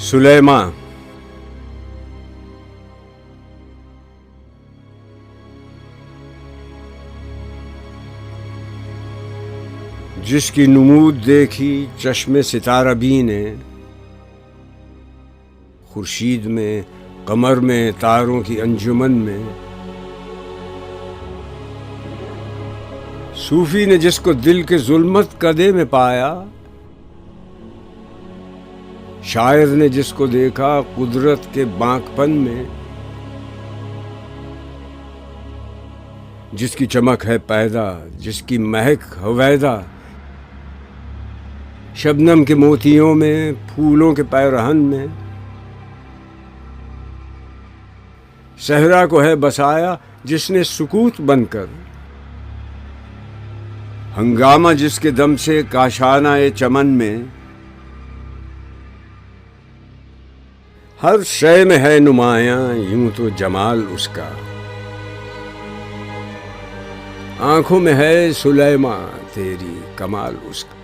सुलेमा। जिसकी नुमूद देखी चश्मे सितारा भी ने, खुर्शीद में कमर में तारों की अंजुमन में, सूफी ने जिसको दिल के जुल्मत कदे में पाया, शायर ने जिसको देखा कुदरत के बांकपन में, जिसकी चमक है पैदा, जिसकी महक हवैदा, शबनम के मोतियों में, फूलों के पैरहन में, सहरा को है बसाया जिसने सुकूत बनकर, हंगामा जिसके दम से काशाना ए चमन में, हर शय में है नुमायां यूं तो जमाल उसका, आंखों में है सुलेमा तेरी कमाल उसका।